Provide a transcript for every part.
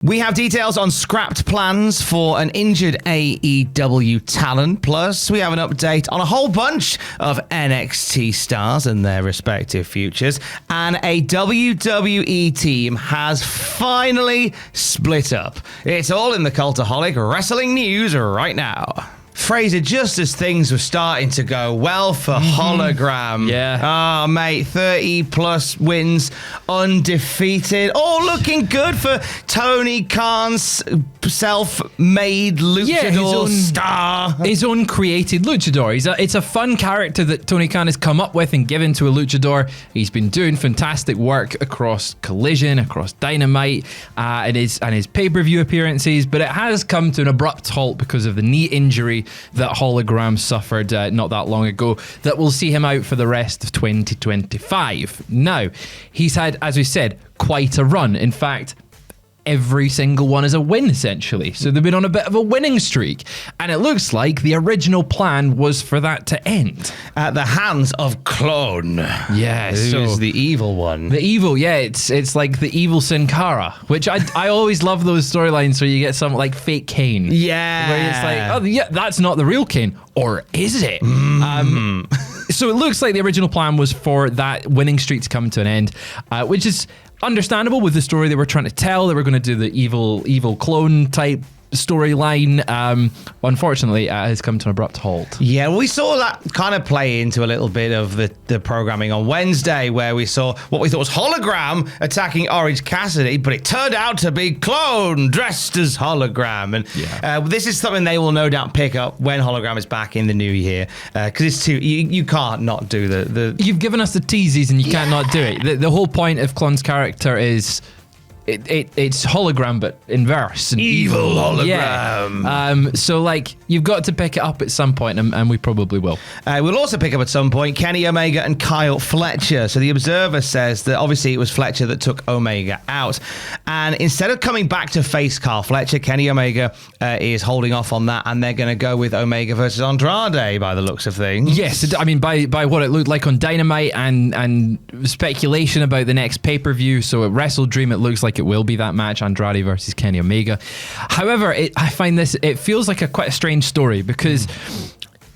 We have details on scrapped plans for an injured AEW talent. Plus, we have an update on a whole bunch of NXT stars and their respective futures. And a WWE team has finally split up. It's all in the Cultaholic Wrestling news right now. Fraser, just as things were starting to go well for Hologram. Yeah. Oh, mate, 30 plus wins, undefeated. All looking good for Tony Khan's self-made luchador star. His own created luchador. It's a fun character that Tony Khan has come up with and given to a luchador. He's been doing fantastic work across Collision, across Dynamite, and his pay-per-view appearances, but it has come to an abrupt halt because of the knee injury that Hologram suffered not that long ago, that will see him out for the rest of 2025. Now, he's had, as we said, quite a run. In fact, every single one is a win, essentially. So they've been on a bit of a winning streak. And it looks like the original plan was for that to end. At the hands of Clone. Yeah, who's the evil one. The evil, yeah. It's like the evil Sin Cara, which I always love those storylines where you get some like fake Kane. Yeah. Where it's like, oh, yeah, that's not the real Kane. Or is it? So it looks like the original plan was for that winning streak to come to an end, which is understandable with the story they were trying to tell. They were going to do the evil clone type storyline. Unfortunately, it has come to an abrupt halt. Yeah, well, we saw that kind of play into a little bit of the programming on Wednesday, where we saw what we thought was Hologram attacking Orange Cassidy, but it turned out to be Clone dressed as Hologram. And this is something they will no doubt pick up when Hologram is back in the new year, because it's too you can't not do the. You've given us the teases and you can't not do it. The whole point of Clone's character is it's hologram, but in verse. And evil hologram. Yeah. So, like, you've got to pick it up at some point, and we probably will. We'll also pick up at some point Kenny Omega and Kyle Fletcher. So the Observer says that obviously it was Fletcher that took Omega out. And instead of coming back to face Kyle Fletcher, Kenny Omega is holding off on that, and they're going to go with Omega versus Andrade by the looks of things. Yes, I mean, by what it looked like on Dynamite and speculation about the next pay-per-view. So at Wrestle Dream, it looks like it will be that match, Andrade versus Kenny Omega. However, I find it feels like quite a strange story, because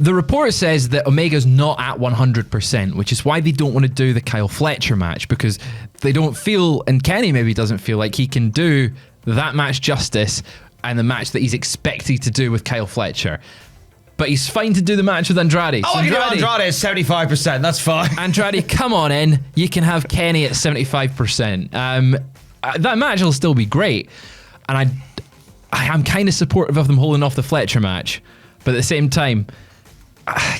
the report says that Omega's not at 100%, which is why they don't want to do the Kyle Fletcher match, because they don't feel, and Kenny maybe doesn't feel like he can do that match justice and the match that he's expected to do with Kyle Fletcher. But he's fine to do the match with Andrade. Oh, Andrade is 75%. That's fine. Andrade, come on in. You can have Kenny at 75%. That match will still be great. And I'm kind of supportive of them holding off the Fletcher match. But at the same time,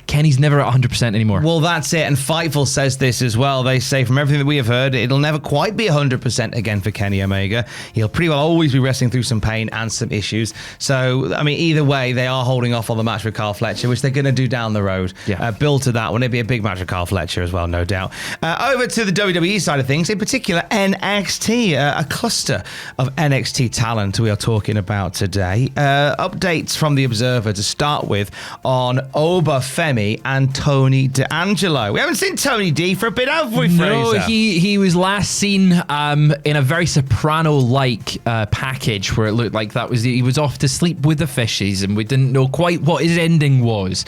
Kenny's never at 100% anymore. Well, that's it. And Fightful says this as well. They say, from everything that we have heard, it'll never quite be 100% again for Kenny Omega. He'll pretty well always be wrestling through some pain and some issues. So, I mean, either way, they are holding off on the match with Kyle Fletcher, which they're going to do down the road. Yeah. Build to that one. It'll be a big match with Kyle Fletcher as well, no doubt. Over to the WWE side of things, in particular NXT, a cluster of NXT talent we are talking about today. Updates from the Observer to start with on Oba Femi and Tony D'Angelo. We haven't seen Tony D for a bit, have we, Fraser? No, he was last seen in a very Soprano-like package where it looked like he was off to sleep with the fishes, and we didn't know quite what his ending was.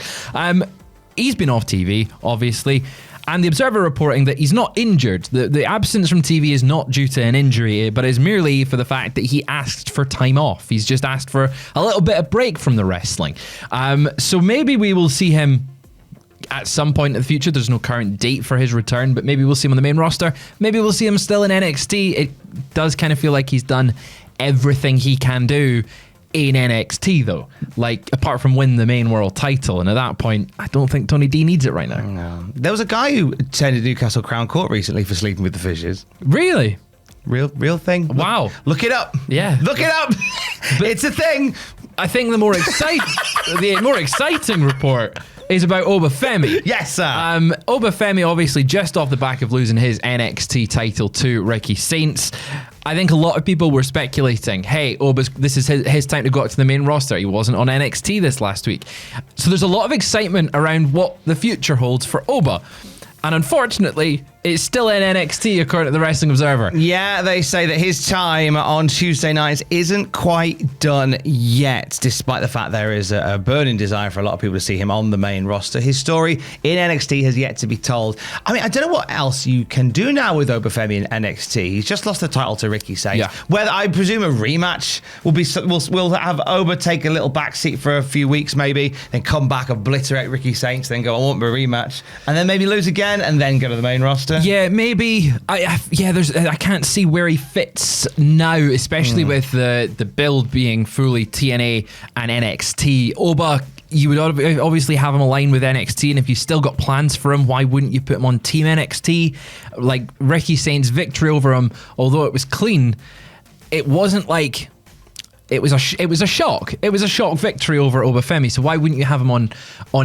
He's been off TV, obviously, and the Observer reporting that he's not injured. The absence from TV is not due to an injury, but is merely for the fact that he asked for time off. He's just asked for a little bit of break from the wrestling. So maybe we will see him at some point in the future. There's no current date for his return, but maybe we'll see him on the main roster. Maybe we'll see him still in NXT. It does kind of feel like he's done everything he can do in NXT, though, like apart from win the main world title, and at that point I don't think Tony D needs it right now. No. There was a guy who attended Newcastle Crown Court recently for sleeping with the fishes. Really? Real thing. Wow. Look it up. Yeah, look it up. It's a thing. I think the more exciting report is about Oba Femi. Yes, sir. Oba Femi, obviously, just off the back of losing his NXT title to Ricky Saints. I think a lot of people were speculating, hey, this is his time to go up to the main roster. He wasn't on NXT this last week. So there's a lot of excitement around what the future holds for Oba. And unfortunately, It's still in NXT, according to the Wrestling Observer. Yeah, they say that his time on Tuesday nights isn't quite done yet, despite the fact there is a burning desire for a lot of people to see him on the main roster. His story in NXT has yet to be told. I mean, I don't know what else you can do now with Obafemi in NXT. He's just lost the title to Ricky Sainz. Yeah. Whether I presume a rematch will be, we'll have Oba take a little backseat for a few weeks maybe, then come back, obliterate Ricky Sainz, then go, I want my rematch, and then maybe lose again, and then go to the main roster. Yeah, maybe. I can't see where he fits now, especially with the build being fully TNA and NXT. Oba, you would obviously have him aligned with NXT, and if you still got plans for him, why wouldn't you put him on Team NXT? Like Ricky Sainz' victory over him, although it was clean, it wasn't like. It was a shock. It was a shock victory over Obafemi. So why wouldn't you have him on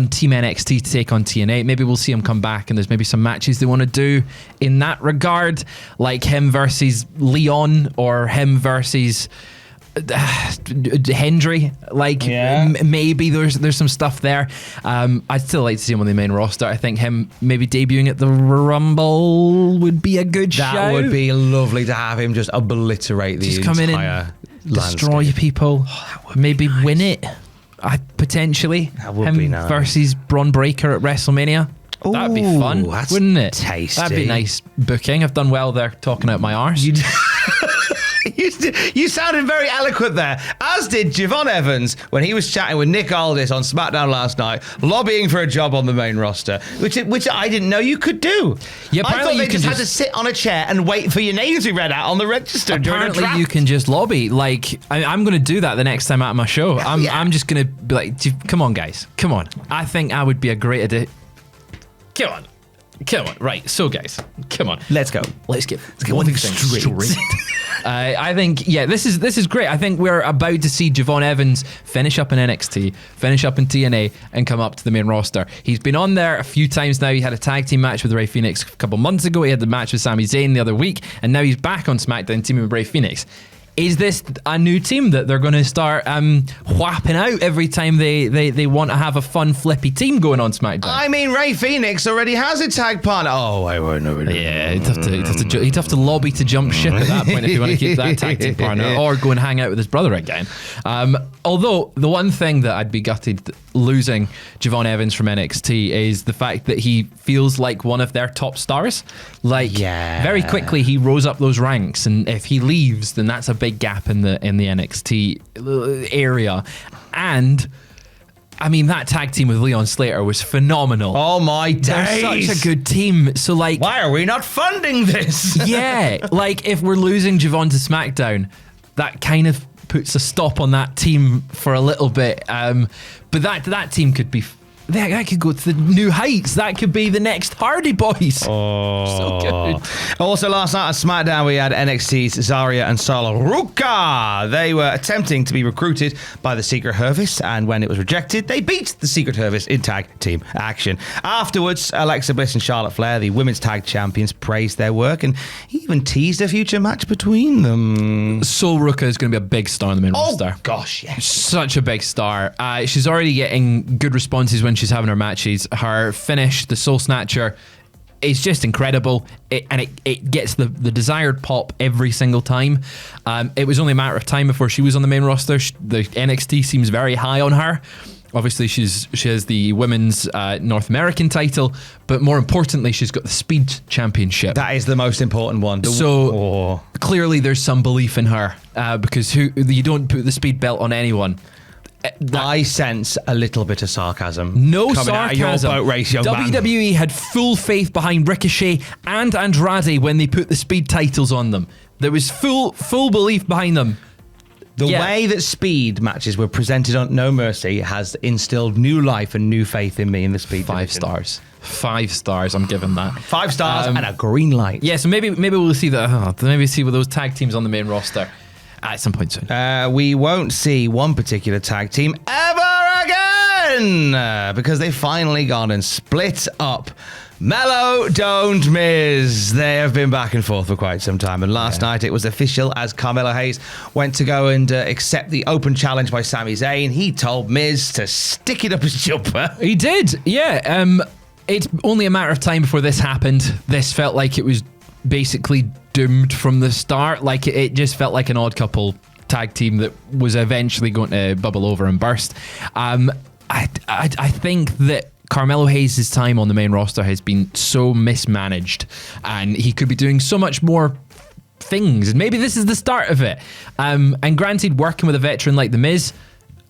Team NXT to take on TNA? Maybe we'll see him come back, and there's maybe some matches they want to do in that regard, like him versus Leon or him versus Hendry. Like maybe there's some stuff there. I'd still like to see him on the main roster. I think him maybe debuting at the Rumble would be a good show. That would be lovely to have him just obliterate the just come entire in and destroy people. Maybe nice. Win it. Potentially. That would be nice. Versus Braun Breaker at WrestleMania. Ooh, that'd be fun, wouldn't it? Tasty. That'd be nice booking. I've done well there talking out my arse. You sounded very eloquent there, as did Javon Evans when he was chatting with Nick Aldis on SmackDown last night, lobbying for a job on the main roster, which I didn't know you could do. Yeah, I thought they just had to sit on a chair and wait for your name to be read out on the register during a draft. Apparently you can just lobby. Like, I'm going to do that the next time out of my show. I'm just going to be like, come on, guys. Come on. I think I would be a great addition. Come on. Right. So, guys, come on. Let's go. Let's get one thing straight. I think, this is great. I think we're about to see Javon Evans finish up in NXT, finish up in TNA, and come up to the main roster. He's been on there a few times now. He had a tag team match with Rey Fenix a couple months ago. He had the match with Sami Zayn the other week, and now he's back on SmackDown teaming with Rey Fenix. Is this a new team that they're going to start whapping out every time they want to have a fun, flippy team going on SmackDown? I mean, Rey Fenix already has a tag partner. Oh, I won't know. Yeah, he'd have to lobby to jump ship at that point if you want to keep that tag team partner, or go and hang out with his brother again. Although, the one thing that I'd be gutted losing Javon Evans from NXT is the fact that he feels like one of their top stars. Very quickly he rose up those ranks, and if he leaves, then that's a big gap in the NXT area. And I mean, that tag team with Leon Slater was phenomenal. Oh my days. They're such a good team. So why are we not funding this? Yeah, if we're losing Javon to SmackDown, that kind of puts a stop on that team for a little bit. But that team could be that could go to the new heights. That could be the next Hardy Boys. Oh, so good. Also, last night on SmackDown, we had NXT's Zarya and Sala Ruka. They were attempting to be recruited by the Secret Service, and when it was rejected, they beat the Secret Service in tag team action. Afterwards, Alexa Bliss and Charlotte Flair, the women's tag champions, praised their work and even teased a future match between them. Sol Ruka is going to be a big star in the main roster. Oh gosh, yes. Such a big star. She's already getting good responses when she's having her matches. Her finish, the Soul Snatcher, is just incredible. It gets the desired pop every single time. It was only a matter of time before she was on the main roster. The NXT seems very high on her. Obviously, she has the women's North American title, but more importantly, she's got the Speed Championship. That is the most important one. Clearly, there's some belief in her because you don't put the Speed belt on anyone. I sense a little bit of sarcasm. No coming sarcasm. Out of your boat race, young WWE man. had full faith behind Ricochet and Andrade when they put the Speed titles on them. There was full belief behind them. The way that Speed matches were presented on No Mercy has instilled new life and new faith in me in the Speed 5 division. stars. 5 stars, I'm giving that. 5 stars and a green light. Yeah, so maybe we'll see that. Maybe see with those tag teams on the main roster at some point soon. We won't see one particular tag team ever again because they've finally gone and split up. Mello, Don't Miz. They have been back and forth for quite some time. And last night it was official as Carmelo Hayes went to go and accept the open challenge by Sami Zayn. He told Miz to stick it up his jumper. He did, yeah. It's only a matter of time before this happened. This felt like it was basically doomed from the start. Like it just felt like an odd couple tag team that was eventually going to bubble over and burst. I think that Carmelo Hayes' time on the main roster has been so mismanaged, and he could be doing so much more things, and maybe this is the start of it. And granted, working with a veteran like The Miz,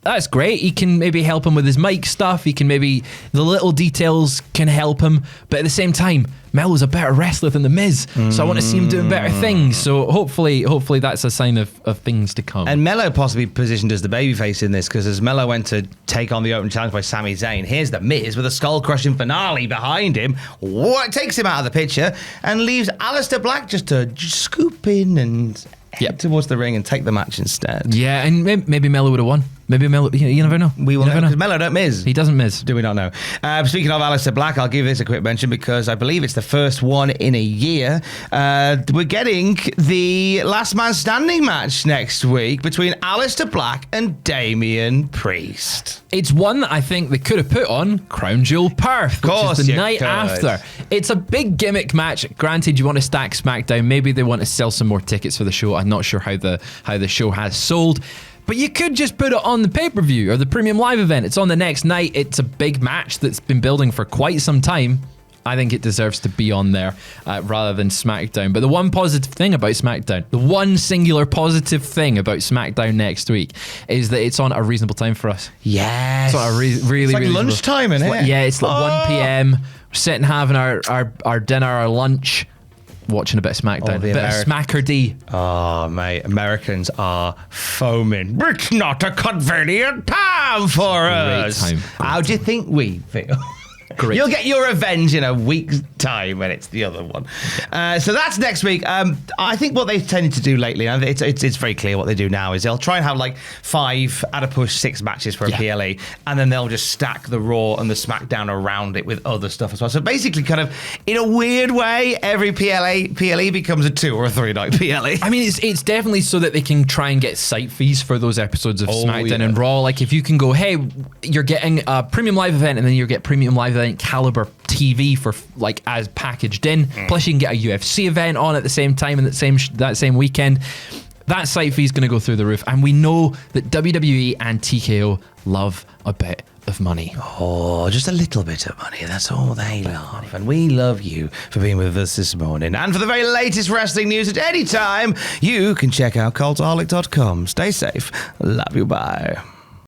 that's great. He can maybe help him with his mic stuff. He can maybe, the little details can help him. But at the same time, Melo's a better wrestler than The Miz. So I want to see him doing better things. So hopefully that's a sign of things to come. And Melo possibly positioned as the babyface in this, because as Melo went to take on the open challenge by Sami Zayn, here's The Miz with a skull-crushing finale behind him. What takes him out of the picture and leaves Aleister Black just to scoop in and head towards the ring and take the match instead. Yeah, and maybe Melo would have won. Maybe Melo, you never know. We will never know, because Melo don't miss. He doesn't miss. Do we not know? Speaking of Aleister Black, I'll give this a quick mention because I believe it's the first one in a year. We're getting the Last Man Standing match next week between Aleister Black and Damian Priest. It's one that I think they could have put on Crown Jewel Perth, which is the night after. It's a big gimmick match. Granted, you want to stack SmackDown. Maybe they want to sell some more tickets for the show. I'm not sure how the show has sold. But you could just put it on the pay-per-view or the premium live event. It's on the next night. It's a big match that's been building for quite some time. I think it deserves to be on there rather than SmackDown. But the one positive thing about SmackDown, the one singular positive thing about SmackDown next week is that it's on a reasonable time for us. Yes. It's on a really, it's like really lunchtime, isn't it? Yeah, it's like 1 p.m. We're sitting having our dinner, our lunch, watching a bit of SmackDown, a bit of Smackerdee. Oh, mate, Americans are foaming. It's not a convenient time for us. How do you think we feel? Great. You'll get your revenge in a week's time when it's the other one. So that's next week. I think what they've tended to do lately, and it's very clear what they do now, is they'll try and have like 5 at a push 6 matches for a PLE, and then they'll just stack the Raw and the SmackDown around it with other stuff as well. So basically, kind of in a weird way, every PLE becomes a 2 or a 3 night PLE. I mean, it's definitely so that they can try and get site fees for those episodes of SmackDown and Raw. Like if you can go, hey, you're getting a premium live event, and then you get premium live event caliber TV for like as packaged in. Plus you can get a UFC event on at the same time and that same weekend. That site fee is going to go through the roof, and we know that WWE and TKO love a bit of money. Oh, just a little bit of money. That's all they love. And we love you for being with us this morning. And for the very latest wrestling news at any time, you can check out cultaholic.com. Stay safe. Love you. Bye.